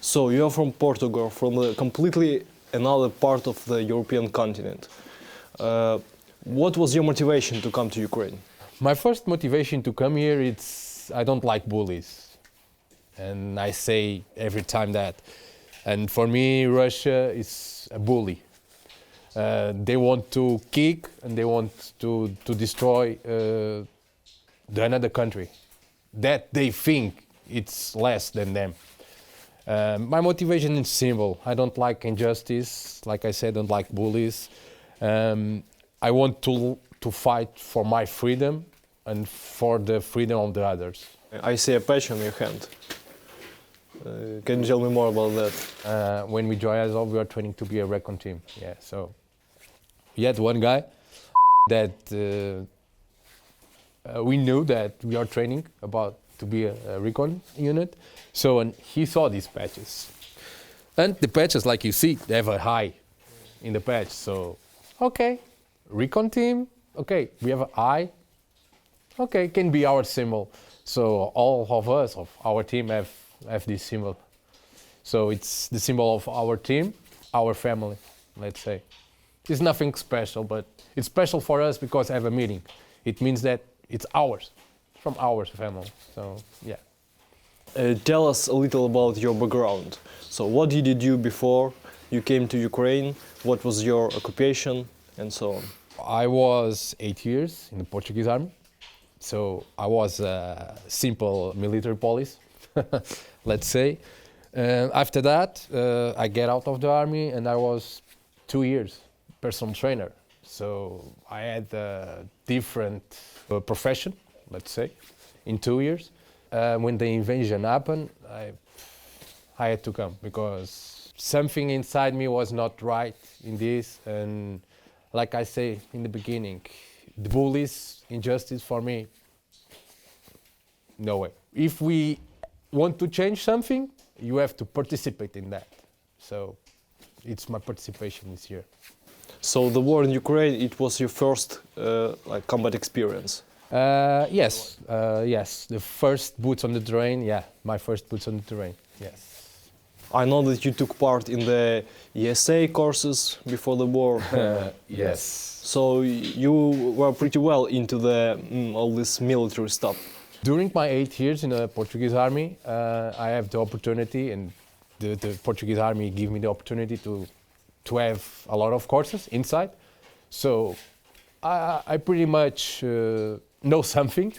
So you are from Portugal, from a completely another part of the European continent. What was your motivation to come to Ukraine? My first motivation to come here, it's I don't like bullies. And I say every time that. And for me, Russia is a bully. They want to kick and they want to destroy another country that they think it's less than them. My motivation is simple. I don't like injustice. Like I said, I don't like bullies. I want to fight for my freedom and for the freedom of the others. I see a patch on your hand. Can you tell me more about that? When we joined Azov, we were training to be a recon team. Yeah, so we had one guy that we knew that we are training about to be a recon unit. So and he saw these patches. And the patches, like you see, they have a high in the patch. So, okay, recon team, okay, we have an eye. Okay, can be our symbol. So all of us, of our team, have this symbol. So it's the symbol of our team, our family, let's say. It's nothing special, but it's special for us because I have a meaning. It means that it's ours, from our family. So, yeah. Tell us a little about your background. So what did you do before you came to Ukraine? What was your occupation and so on? I was 8 years in the Portuguese Army. So I was a simple military police, let's say. After that, I get out of the army and I was 2 years personal trainer. So I had a different profession, let's say, in 2 years. When the invasion happened, I had to come because something inside me was not right in this. And like I say in the beginning, the bullies, injustice for me, no way. If we want to change something, you have to participate in that. So it's my participation this year. So the war in Ukraine, it was your first combat experience? Yes, the first boots on the terrain, yeah, my first boots on the terrain, yes. I know that you took part in the ESA courses before the war. Yes. So you were pretty well into all this military stuff. During my 8 years in the Portuguese Army, I have the opportunity, and the Portuguese Army gave me the opportunity to have a lot of courses inside. So I pretty much know something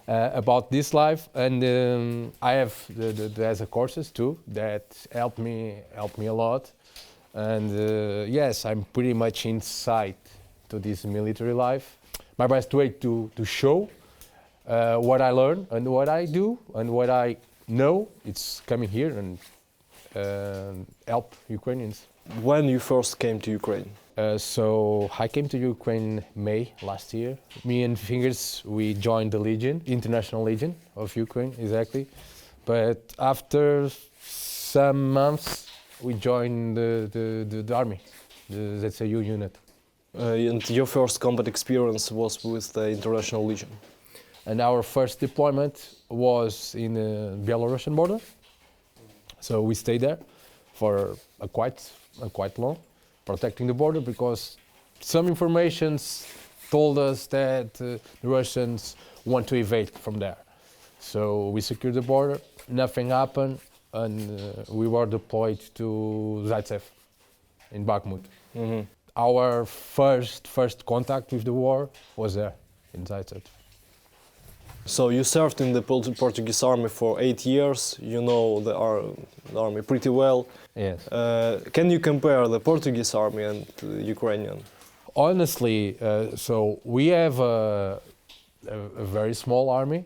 about this life, and I have the ESA courses too that help me a lot. And yes, I'm pretty much inside to this military life. My best way to show what I learn and what I do and what I know, it's coming here and help Ukrainians. When you first came to Ukraine? So I came to Ukraine May last year. Me and Fingers, we joined the Legion, International Legion of Ukraine, exactly. But after some months, we joined the army, the ZSU unit. And your first combat experience was with the International Legion? And our first deployment was in the Belarusian border. So we stayed there for quite long, protecting the border, because some informations told us that the Russians want to evade from there. So we secured the border, nothing happened, and we were deployed to Zaitsev in Bakhmut. Mm-hmm. Our first contact with the war was there in Zaitsev. So you served in the Portuguese army for 8 years. You know the army pretty well. Yes. Can you compare the Portuguese army and the Ukrainian? Honestly, so we have a very small army,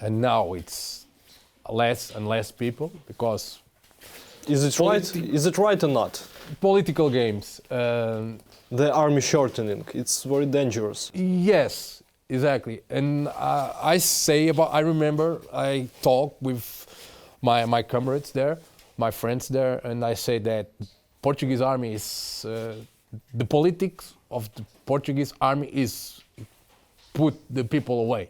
and now it's less and less people because. Is it right? Is it right or not? Political games. The army shortening. It's very dangerous. Yes. Exactly, and I remember I talked with my comrades there, my friends there, and I say that Portuguese army is, the politics of the Portuguese army is put the people away,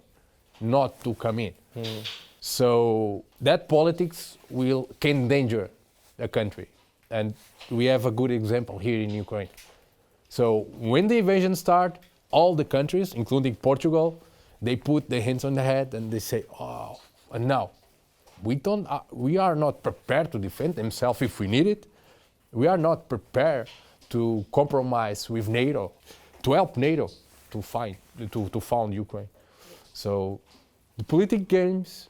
not to come in. Mm. So that politics can endanger a country. And we have a good example here in Ukraine. So when the invasion started, all the countries, including Portugal, they put their hands on the head and they say, oh, and now we are not prepared to defend themselves if we need it. We are not prepared to compromise with NATO, to help NATO to found Ukraine. So the political games,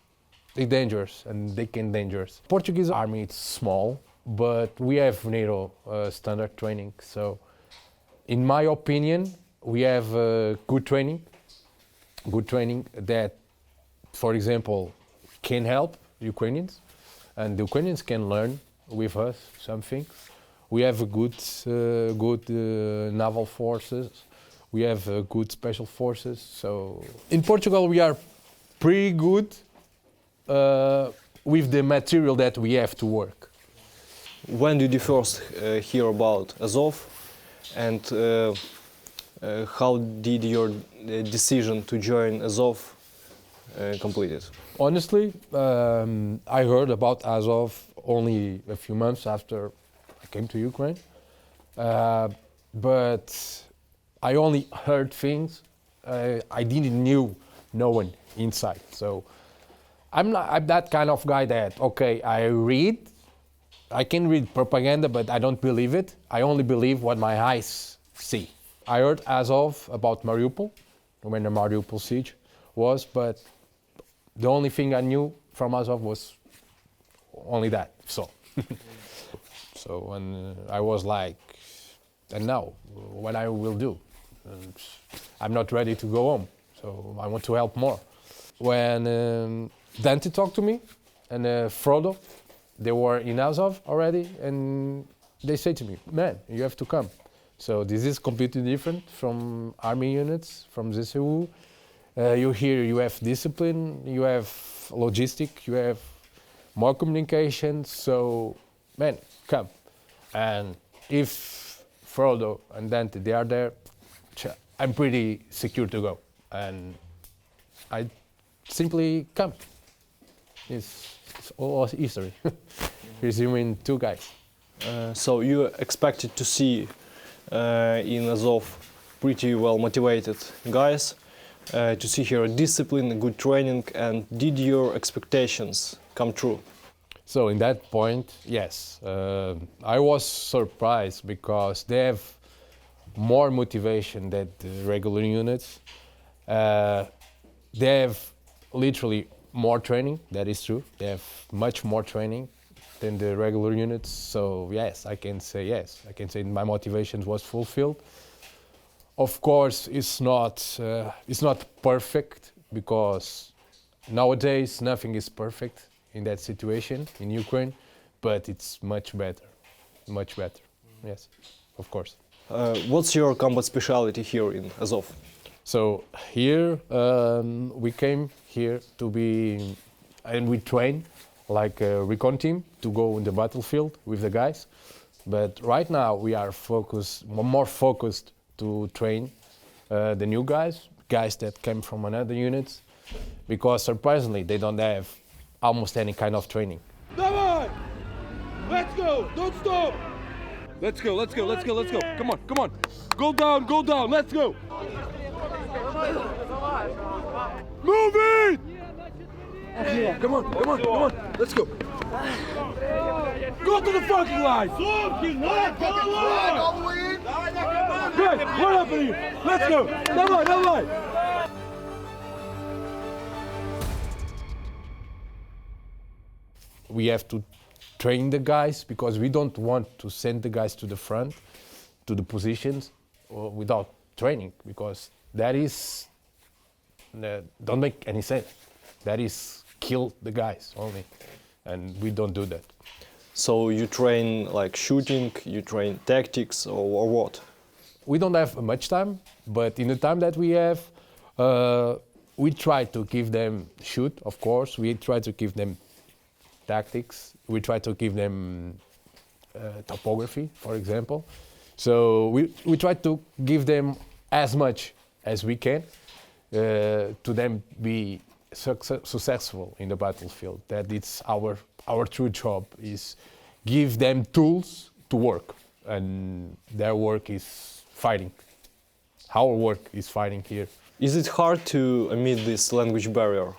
they're dangerous and they can dangerous. Portuguese army is small, but we have NATO standard training. So in my opinion, we have good training that, for example, can help Ukrainians, and the Ukrainians can learn with us some things. We have a good naval forces. We have good special forces. So in Portugal, we are pretty good with the material that we have to work. When did you first hear about Azov, and how did your decision to join Azov completed? Honestly, I heard about Azov only a few months after I came to Ukraine, but I only heard things. I didn't knew no one inside. So I'm that kind of guy that, okay, I can read propaganda, but I don't believe it. I only believe what my eyes see. I heard Azov about Mariupol, when the Mariupol siege was, but the only thing I knew from Azov was only that. So when I was like, and now, what I will do? And I'm not ready to go home, so I want to help more. When Dante talked to me, and Frodo, they were in Azov already, and they say to me, man, you have to come. So this is completely different from army units, from ZSU. You have discipline, you have logistic, you have more communication, so man, come. And if Frodo and Dante, they are there, I'm pretty secure to go. And I simply come. It's all history. Resuming two guys. So you expected to see in Azov pretty well motivated guys, to see here discipline, good training, and did your expectations come true? So in that point, yes. I was surprised because they have more motivation than the regular units. They have literally more training, that is true. They have much more training than the regular units. So yes, I can say yes. I can say my motivation was fulfilled. Of course, it's not perfect because nowadays nothing is perfect in that situation in Ukraine, but it's much better, yes, of course. What's your combat specialty here in Azov? So here we came here to be, and we train like a recon team to go in the battlefield with the guys. But right now we are more focused to train the new guys that came from another units, because surprisingly they don't have almost any kind of training. Давай! Let's go! Don't stop! Let's go! Come on! Go down! Let's go! Move it! Come on! Let's go! Go to the fucking line! Good! What up in here? Let's go! Давай! We have to train the guys because we don't want to send the guys to the front, to the positions, without training, because that is don't make any sense. That is kill the guys only, and we don't do that. So you train like shooting, you train tactics, or what? We don't have much time, but in the time that we have, we try to give them shoot, of course. We try to give them tactics. We try to give them topography, for example. So we try to give them as much as we can to them be successful in the battlefield. That it's our true job is give them tools to work, and their work is fighting. Our work is fighting here. Is it hard to meet this language barrier?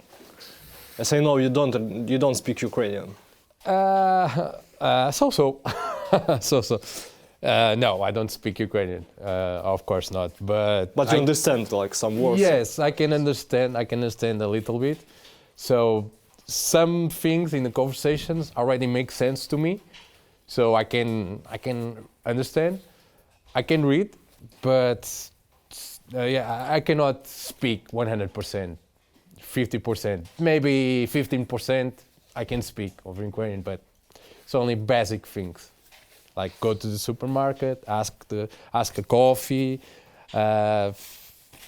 As I know, you don't speak Ukrainian. So. No, I don't speak Ukrainian. Of course not. But you understand like some words. Yes, I can understand. I can understand a little bit. So some things in the conversations already make sense to me. So I can understand. I can read, but I cannot speak 100%. 50%, maybe 15%. I can speak of Ukrainian, but it's only basic things. Like go to the supermarket, ask a coffee,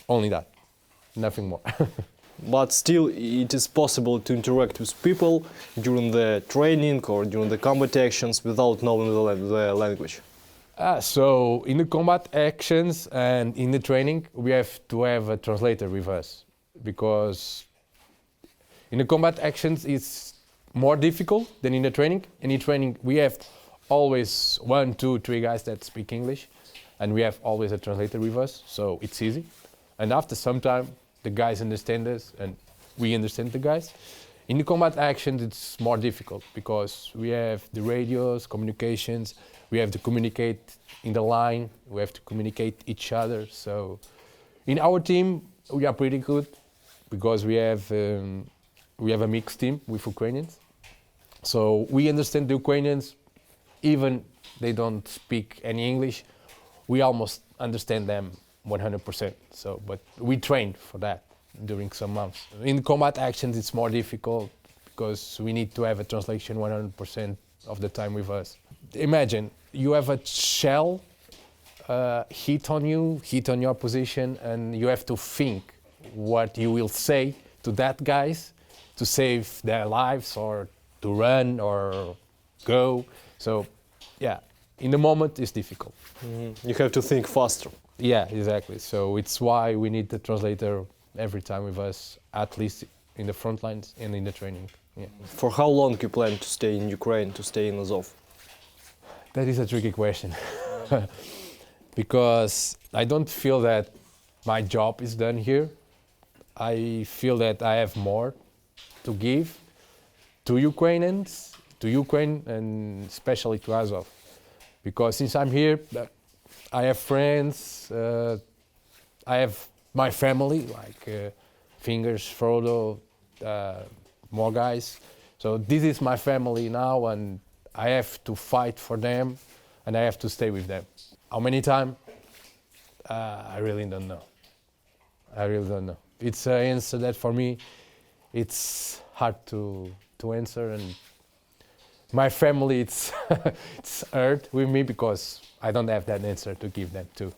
only that, nothing more. But still, it is possible to interact with people during the training or during the combat actions without knowing the language. So in the combat actions and in the training, we have to have a translator with us, because in the combat actions it's more difficult than in the training. And in training we have always 1, 2, 3 guys that speak English, and we have always a translator with us, so it's easy. And after some time, the guys understand us, and we understand the guys. In the combat actions, it's more difficult, because we have the radios, communications, we have to communicate in the line, we have to communicate each other. So in our team, we are pretty good, because we have a mixed team with Ukrainians. So we understand the Ukrainians. Even they don't speak any English, we almost understand them 100%. So, but we trained for that during some months. In combat actions, it's more difficult because we need to have a translation 100% of the time with us. Imagine you have a shell hit on you, hit on your position, and you have to think what you will say to that guys to save their lives or to run or go. So, yeah, in the moment it's difficult. Mm-hmm. You have to think faster. Yeah, exactly. So it's why we need the translator every time with us, at least in the front lines and in the training. Yeah. For how long you plan to stay in Ukraine, to stay in Azov? That is a tricky question. Because I don't feel that my job is done here. I feel that I have more to give to Ukrainians, to Ukraine, and especially to Azov. Because since I'm here, I have friends, I have my family, like Fingers, Frodo, more guys. So this is my family now, and I have to fight for them, and I have to stay with them. How many times? I really don't know. I really don't know. It's an answer that for me, it's hard to answer, and my family, it's hurt with me because I don't have that answer to give them too.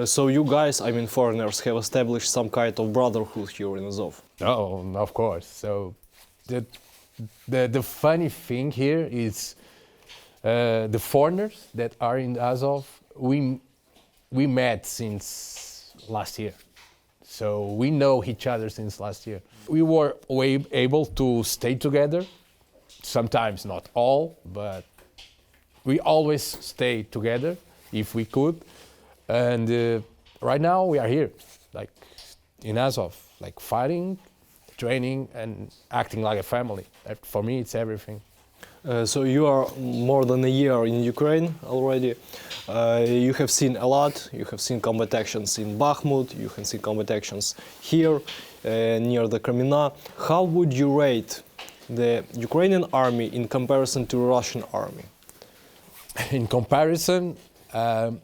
So you guys, I mean foreigners, have established some kind of brotherhood here in Azov? Oh, of course. So the funny thing here is the foreigners that are in Azov, we met since last year. So we know each other since last year. We were able to stay together. Sometimes not all, but we always stay together if we could. And right now we are here, like in Azov, like fighting, training, and acting like a family. For me, it's everything. So you are more than a year in Ukraine already. You have seen a lot. You have seen combat actions in Bakhmut. You have seen combat actions here near the Kreminna. How would you rate the Ukrainian army in comparison to the Russian army? In comparison,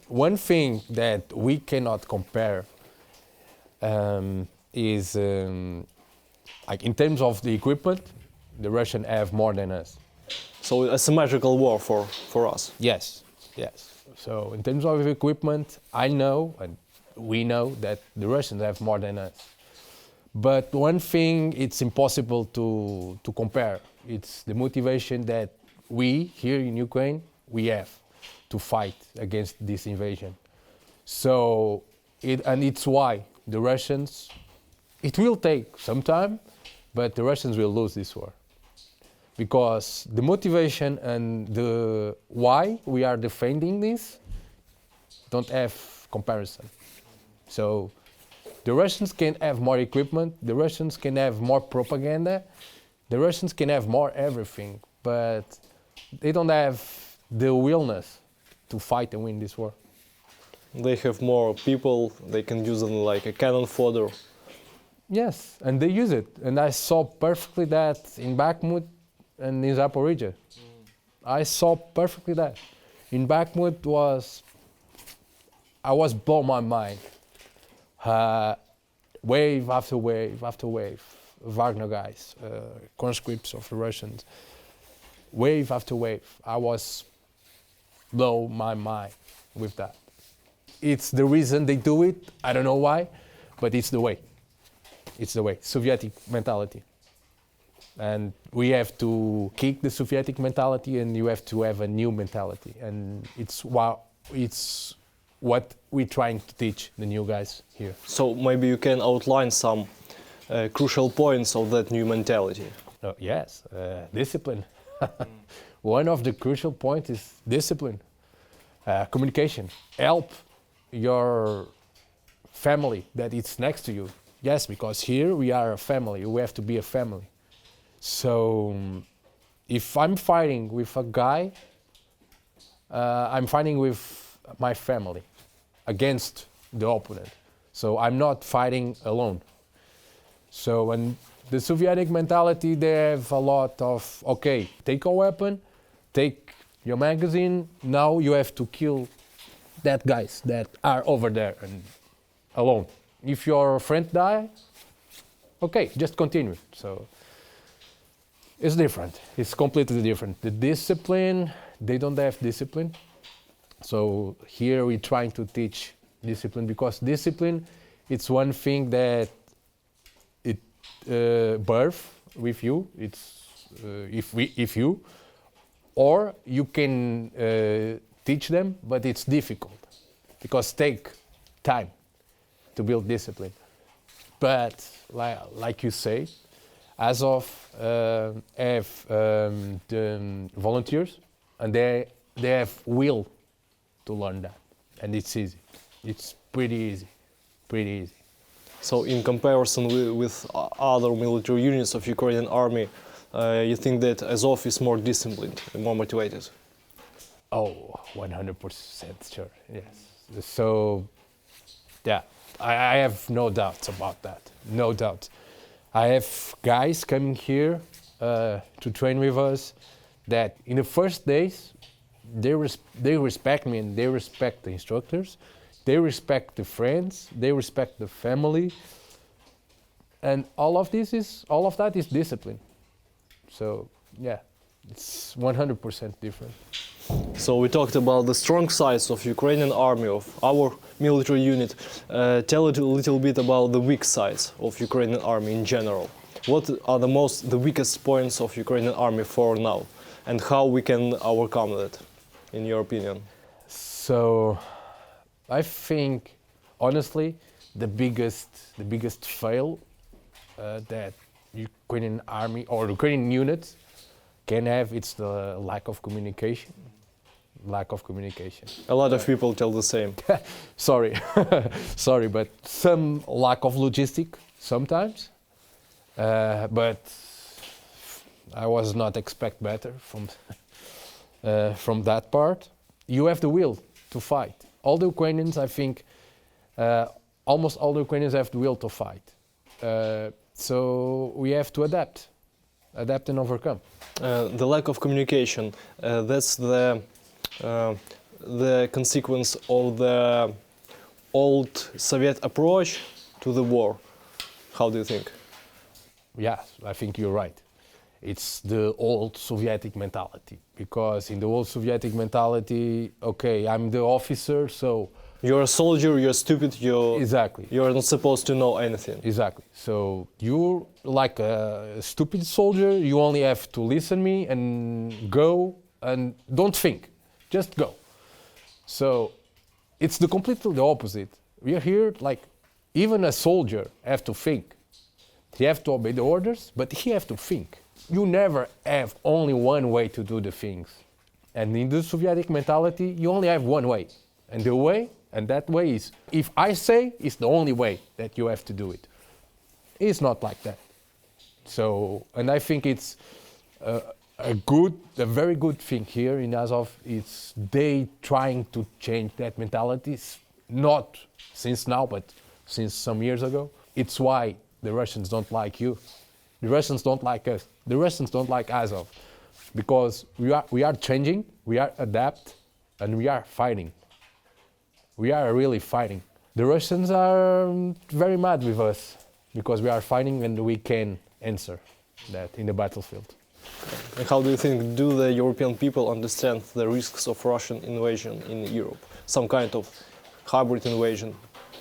one thing that we cannot compare is like in terms of the equipment, the Russians have more than us. So a symmetrical war for us. Yes, yes. So in terms of equipment, I know and we know that the Russians have more than us. But one thing it's impossible to compare. It's the motivation that we here in Ukraine, we have to fight against this invasion. So, it's why the Russians it will take some time, but the Russians will lose this war. Because the motivation and the why we are defending this don't have comparison. So the Russians can have more equipment, the Russians can have more propaganda, the Russians can have more everything, but they don't have the willingness to fight and win this war. They have more people, they can use them like a cannon fodder. Yes, and they use it. And I saw perfectly that in Bakhmut and in Zaporizhia. I saw perfectly that. In Bakhmut I was blown my mind. Wave after wave after wave, Wagner guys, conscripts of the Russians, wave after wave. I was blown my mind with that. It's the reason they do it, I don't know why, but it's the way. It's the way, Soviet mentality. And we have to kick the Soviet mentality and you have to have a new mentality. And it's what we're trying to teach the new guys here. So maybe you can outline some crucial points of that new mentality. Yes, discipline. One of the crucial points is discipline, communication. Help your family that is next to you. Yes, because here we are a family, we have to be a family. So if I'm fighting with a guy, I'm fighting with my family against the opponent. So I'm not fighting alone. So and the Soviet mentality, they have a lot of, okay, take a weapon, take your magazine, now you have to kill that guys that are over there and alone. If your friend die, okay, just continue. So it's different. It's completely different. The discipline, they don't have discipline. So here we're trying to teach discipline because discipline, it's one thing that it birth with you. It's if you, or you can teach them, but it's difficult because take time to build discipline. But like you say, Azov have the volunteers and they have will to learn that, and it's easy. It's pretty easy. So in comparison with other military units of Ukrainian army, you think that Azov is more disciplined and more motivated? Oh, 100% sure, yes. So, yeah, I have no doubts about that, no doubt. I have guys coming here to train with us that in the first days, they respect me and they respect the instructors, they respect the friends, they respect the family, and all of that is discipline. So yeah, it's 100% different. So we talked about the strong sides of Ukrainian army, of our military unit. Tell a little bit about the weak sides of Ukrainian army in general. What are the weakest points of Ukrainian army for now, and how we can overcome that, in your opinion? So, I think, honestly, the biggest fail that Ukrainian army or Ukrainian units can have, it's the lack of communication. A lot of people tell the same. Sorry, sorry, but some lack of logistic sometimes. But I was not expect better from that part. You have the will to fight. All the Ukrainians, I think, almost all the Ukrainians have the will to fight. So we have to adapt and overcome. The lack of communication, that's the consequence of the old Soviet approach to the war. How do you think? Yeah, I think you're right. It's the old Soviet mentality, because in the old Soviet mentality, okay, I'm the officer, so... You're a soldier, you're stupid, exactly. You're not supposed to know anything. Exactly. So you're like a stupid soldier, you only have to listen me and go and don't think, just go. So it's completely the opposite. We are here, like, even a soldier have to think. He has to obey the orders, but he has to think. You never have only one way to do the things. And in the Soviet mentality, you only have one way. And that way is, if I say, it's the only way that you have to do it. It's not like that. So, and I think it's a very good thing here in Azov. It's they trying to change that mentality, not since now, but since some years ago. It's why the Russians don't like you. The Russians don't like us. The Russians don't like Azov, because we are changing, we are adapt, and we are fighting. We are really fighting. The Russians are very mad with us because we are fighting and we can answer that in the battlefield. And how do you think, do the European people understand the risks of Russian invasion in Europe? Some kind of hybrid invasion?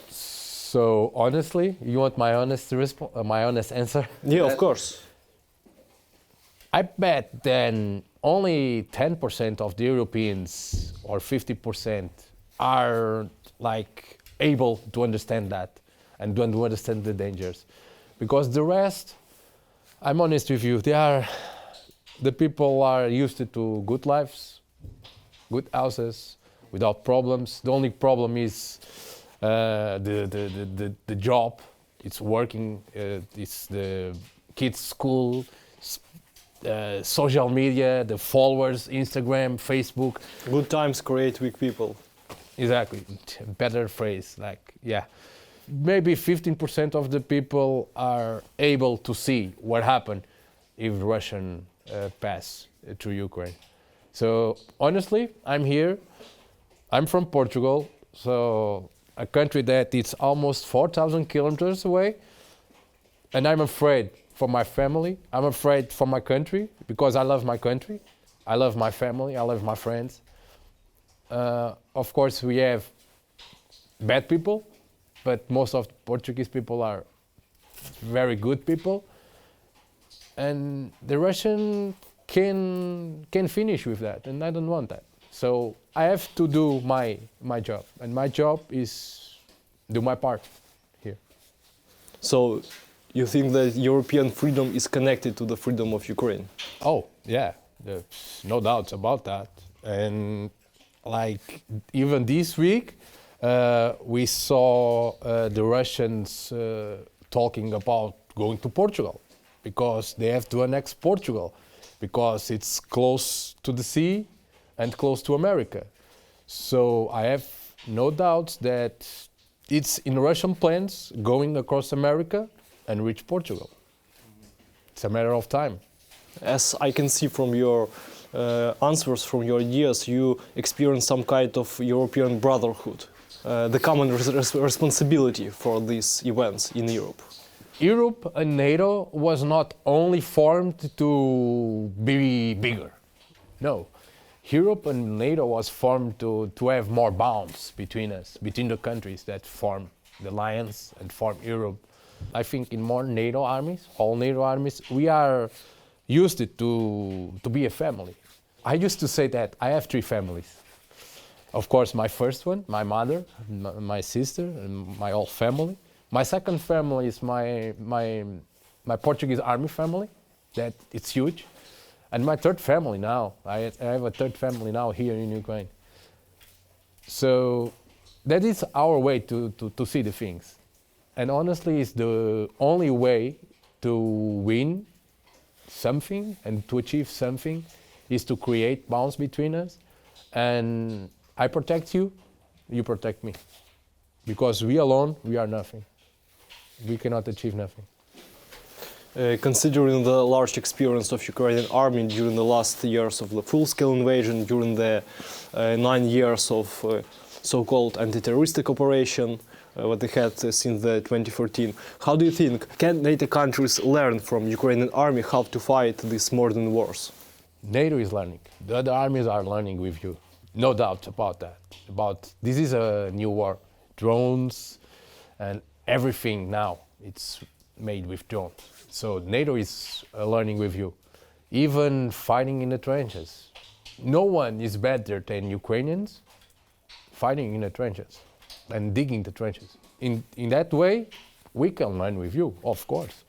So honestly, you want my honest answer? Yeah, of course. I bet then only 10% of the Europeans or 50% are like able to understand that and don't understand the dangers. Because the rest, I'm honest with you, the people are used to good lives, good houses, without problems. The only problem is the job. It's working, it's the kids' school, social media, the followers, Instagram, Facebook. Good times create weak people. Exactly, better phrase, like, yeah. Maybe 15% of the people are able to see what happened if Russian pass through Ukraine. So honestly, I'm here, I'm from Portugal, so a country that is almost 4,000 kilometers away, and I'm afraid for my family, I'm afraid for my country, because I love my country, I love my family, I love my friends. Of course, we have bad people, but most of the Portuguese people are very good people, and the Russian can finish with that, and I don't want that. So I have to do my job, and my job is do my part here. So you think that European freedom is connected to the freedom of Ukraine? Oh, yeah, there's no doubts about that. And like even this week, we saw the Russians talking about going to Portugal because they have to annex Portugal because it's close to the sea and close to America. So I have no doubts that it's in Russian plans going across America and reach Portugal. It's a matter of time. As I can see from your answers, from your ideas, you experience some kind of European brotherhood, the common responsibility for these events in Europe. Europe and NATO was not only formed to be bigger. No. Europe and NATO was formed to have more bonds between us, between the countries that form the alliance and form Europe. I think in more NATO armies, all NATO armies, we are used to be a family. I used to say that I have 3 families. Of course, my first one, my mother, my sister, and my whole family. My second family is my Portuguese army family, that it's huge. And my third family now, I have a third family now here in Ukraine. So that is our way to see the things. And honestly, it's the only way to win something and to achieve something is to create bonds between us. And I protect you, you protect me. Because we alone, we are nothing. We cannot achieve nothing. Considering the large experience of Ukrainian army during the last years of the full-scale invasion, during the 9 years of so-called anti-terroristic operation, what they had since the 2014, how do you think, can NATO countries learn from Ukrainian army how to fight these modern wars? NATO is learning. The other armies are learning with you. No doubt about that. This is a new war. Drones and everything now, it's made with drones. So NATO is learning with you. Even fighting in the trenches. No one is better than Ukrainians fighting in the trenches and digging the trenches. In that way, we can learn with you, of course.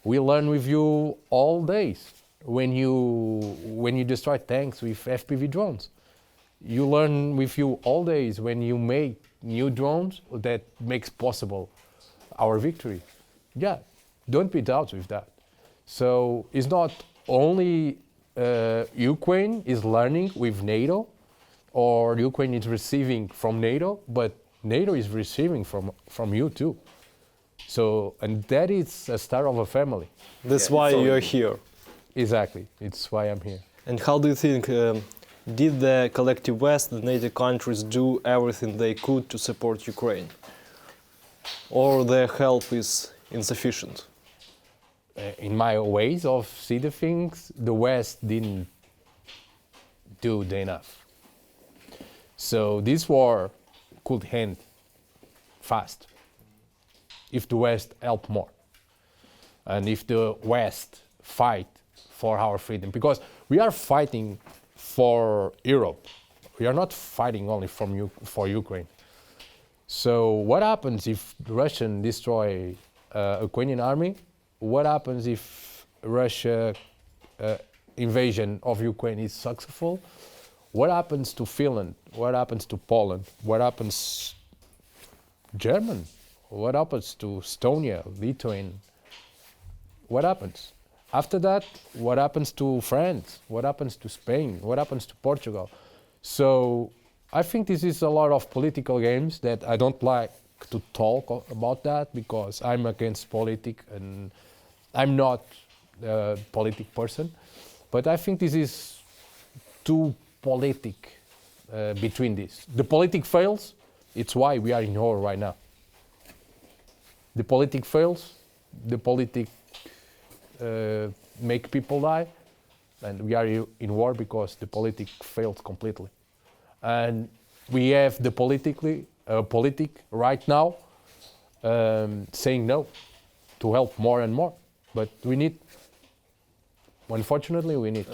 We learn with you all days. When you destroy tanks with FPV drones, you learn with you all days when you make new drones that makes possible our victory. Yeah, don't be doubt with that. So it's not only Ukraine is learning with NATO, or Ukraine is receiving from NATO, but NATO is receiving from you too. So, and that is a start of a family. That's why you're here. Exactly, it's why I'm here. And how do you think, did the collective West, the NATO countries, do everything they could to support Ukraine? Or their help is insufficient? In my ways of see the things, the West didn't do enough. So this war could end fast if the West helped more, and if the West fight for our freedom, because we are fighting for Europe. We are not fighting only for Ukraine. So what happens if the Russian destroy Ukrainian army? What happens if Russia invasion of Ukraine is successful? What happens to Finland? What happens to Poland? What happens German? What happens to Estonia, Lithuania? What happens? After that, what happens to France? What happens to Spain? What happens to Portugal? So I think this is a lot of political games that I don't like to talk about that, because I'm against politics and I'm not a politic person. But I think this is too politic between this. The politic fails, it's why we are in war right now. The politic fails, the politic make people die, and we are in war because the politic failed completely. And we have the politic right now saying no to help more and more, but we need, unfortunately we need.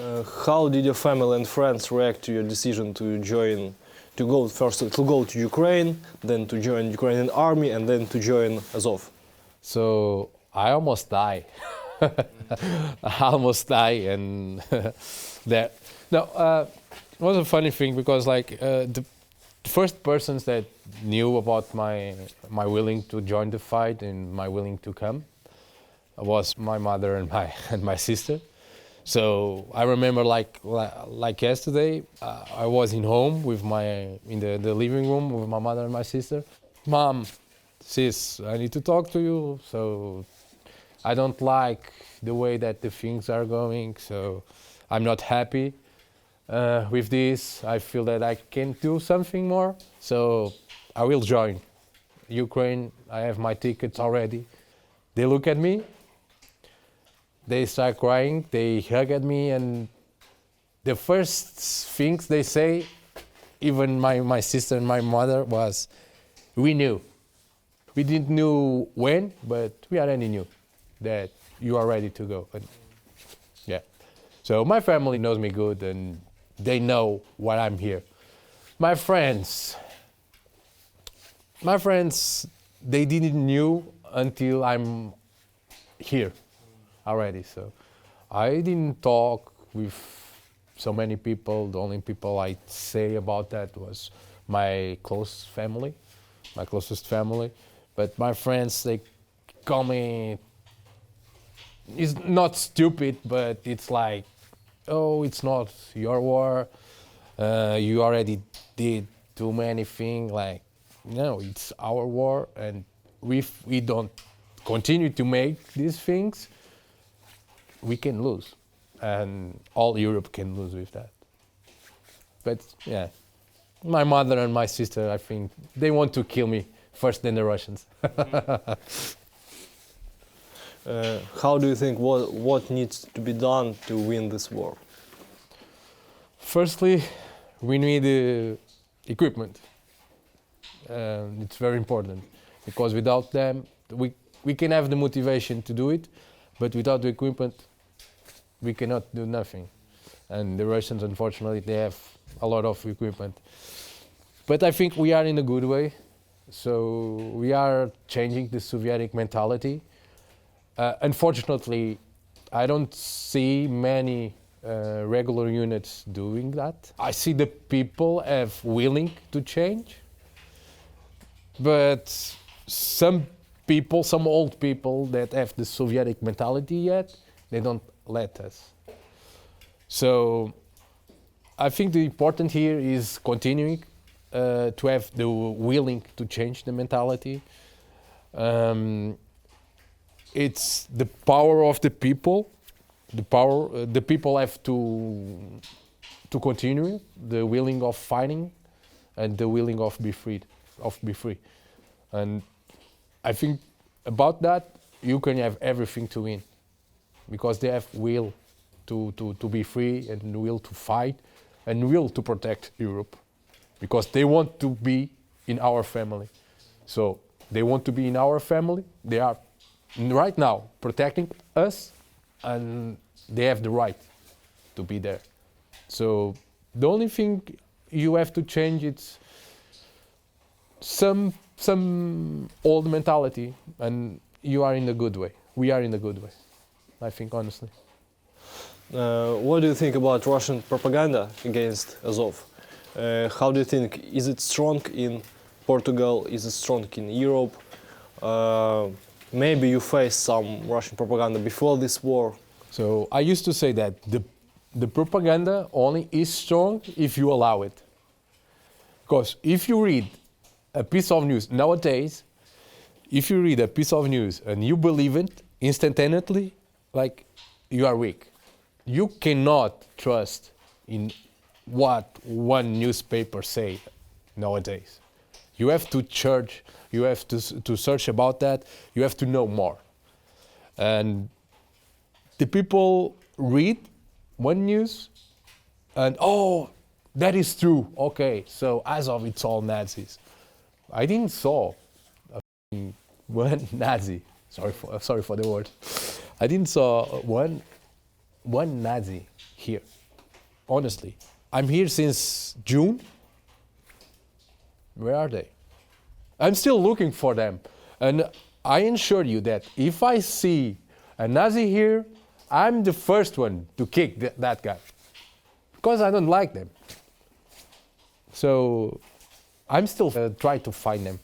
How did your family and friends react to your decision to join, to go to Ukraine, then to join Ukrainian Army, and then to join Azov? So I almost died. I almost died, and that. No, it was a funny thing, because like the first persons that knew about my willing to join the fight and my willing to come was my mother and my sister. So I remember like yesterday, I was in home with in the living room with my mother and my sister. Mom, sis, I need to talk to you. So I don't like the way that the things are going. So I'm not happy with this. I feel that I can do something more. So I will join Ukraine. I have my tickets already. They look at me. They start crying. They hug at me, and the first things they say, even my sister and my mother, was, "We knew. We didn't know when, but we already knew that you are ready to go." And yeah. So my family knows me good, and they know why I'm here. My friends, they didn't knew until I'm here already. So I didn't talk with so many people. The only people I say about that was my close family, my closest family. But my friends, they call me, it's not stupid, but it's like, oh, it's not your war. You already did too many things. Like, no, it's our war, and if we don't continue to make these things, we can lose, and all Europe can lose with that. But yeah, my mother and my sister, I think they want to kill me first, then the Russians. How do you think, what needs to be done to win this war? Firstly, we need equipment. It's very important, because without them, we can have the motivation to do it, but without the equipment, we cannot do nothing. And the Russians, unfortunately, they have a lot of equipment. But I think we are in a good way. So we are changing the Soviet mentality. Unfortunately, I don't see many regular units doing that. I see the people have willing to change, but some people, some old people that have the Soviet mentality yet, they don't let us. So I think the important here is continuing to have the willing to change the mentality. It's the power of the people. The people have to continue the willing of fighting, and the willing of be free. And I think about that, you can have everything to win, because they have will to be free, and will to fight, and will to protect Europe, because they want to be in our family. So they want to be in our family. They are right now protecting us, and they have the right to be there. So the only thing you have to change is some old mentality, and you are in a good way. We are in a good way, I think, honestly. What do you think about Russian propaganda against Azov? How do you think, is it strong in Portugal? Is it strong in Europe? Maybe you faced some Russian propaganda before this war. So I used to say that the propaganda only is strong if you allow it. Because if you read a piece of news nowadays, if you read a piece of news and you believe it instantaneously, like, you are weak. You cannot trust in what one newspaper say nowadays. You have to search. You have to search about that. You have to know more. And the people read one news, and oh, that is true. Okay, so Azov, it's all Nazis. I didn't saw one Nazi. Sorry for the word. I didn't saw one Nazi here. Honestly, I'm here since June. Where are they? I'm still looking for them, and I assure you that if I see a Nazi here, I'm the first one to kick that guy, because I don't like them. So I'm still trying to find them.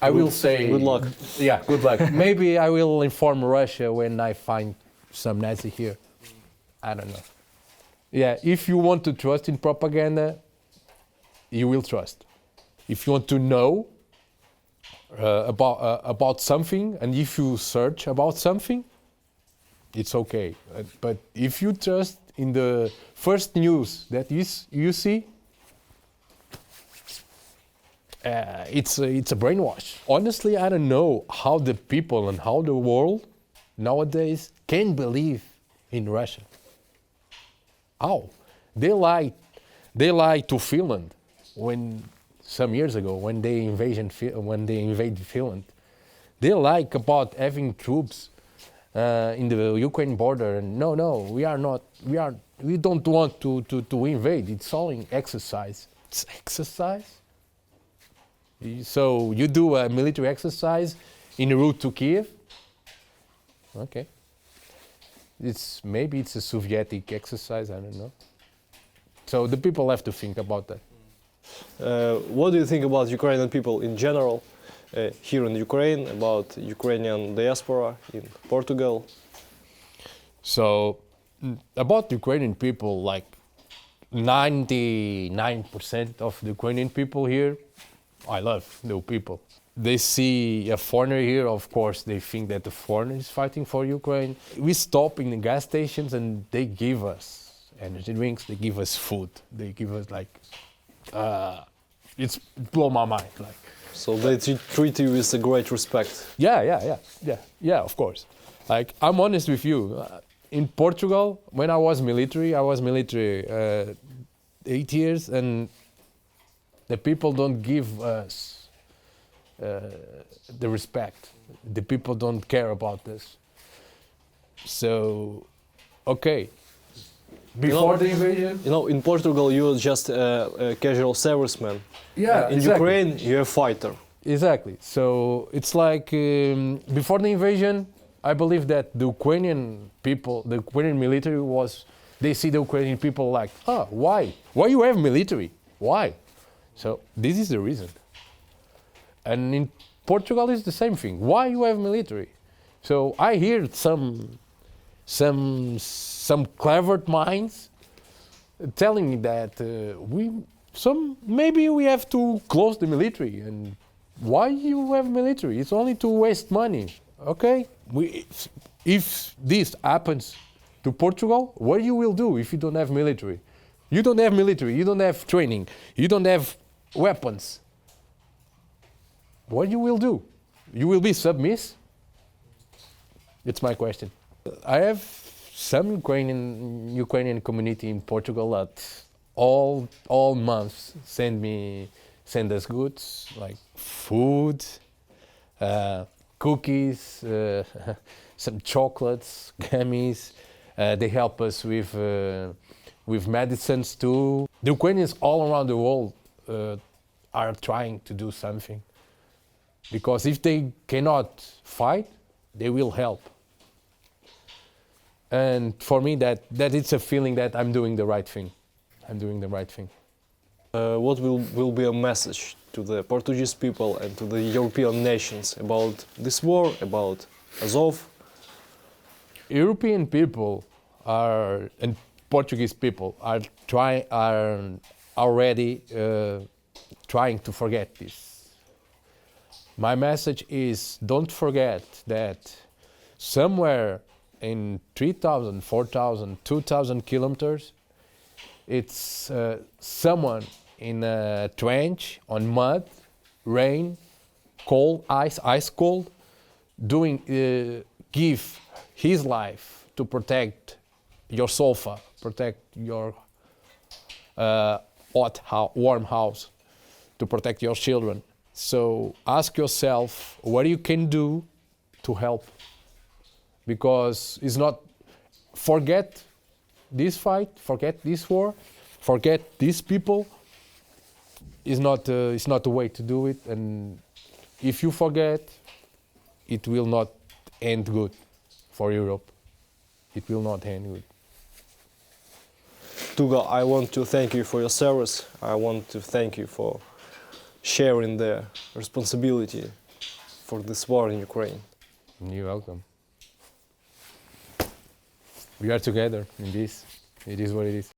I will say good luck. Yeah, good luck. Maybe I will inform Russia when I find some Nazi here. I don't know. Yeah, if you want to trust in propaganda, you will trust. If you want to know about something, and if you search about something, it's okay. But if you trust in the first news that you see, it's a brainwash. Honestly, I don't know how the people and how the world nowadays can believe in Russia. How? They lied to Finland some years ago when they invaded Finland. They lied about having troops in the Ukraine border, and no, we don't want to invade. It's all in exercise. It's exercise. So you do a military exercise en route to Kiev. Okay. Maybe it's a Soviet exercise. I don't know. So the people have to think about that. What do you think about Ukrainian people in general here in Ukraine, about Ukrainian diaspora in Portugal? So about Ukrainian people, like 99% of the Ukrainian people here, I love the people. They see a foreigner here, of course, they think that the foreigner is fighting for Ukraine. We stop in the gas stations and they give us energy drinks, they give us food, they give us it's blow my mind. So they treat you with a great respect. Yeah, of course. Like, I'm honest with you. In Portugal, when I was military 8 years, and the people don't give us the respect. The people don't care about this. So, okay. Before the invasion? In Portugal you're just a casual serviceman. Yeah, in exactly. Ukraine you're a fighter. Exactly. So it's like before the invasion, I believe that the Ukrainian people, the Ukrainian military they see the Ukrainian people like, why? Why you have military? Why? So this is the reason. And in Portugal it's the same thing. Why you have military? So I hear some clever minds telling me that maybe we have to close the military. And why you have military? It's only to waste money. Okay, if this happens to Portugal, what you will do if you don't have military? You don't have military, you don't have training, you don't have weapons. What you will do? You will be submissive? It's my question. I have some Ukrainian community in Portugal that all months send us goods like food, cookies, some chocolates, gummies. They help us with medicines too. The Ukrainians all around the world are trying to do something, because if they cannot fight, they will help. And for me, that it's a feeling that I'm doing the right thing. I'm doing the right thing. What will be a message to the Portuguese people and to the European nations about this war, about Azov? European people and Portuguese people are already trying to forget this. My message is, don't forget that somewhere in 3,000, 4,000, 2,000 kilometers, it's someone in a trench on mud, rain, cold, ice cold, give his life to protect your sofa, protect your warm house, to protect your children. So ask yourself what you can do to help, because it's not forget this fight, forget this war, forget these people. It's not the way to do it, and if you forget, it will not end good for Europe. It will not end good. Tuga, I want to thank you for your service. I want to thank you for sharing the responsibility for this war in Ukraine. You're welcome. We are together in this. It is what it is.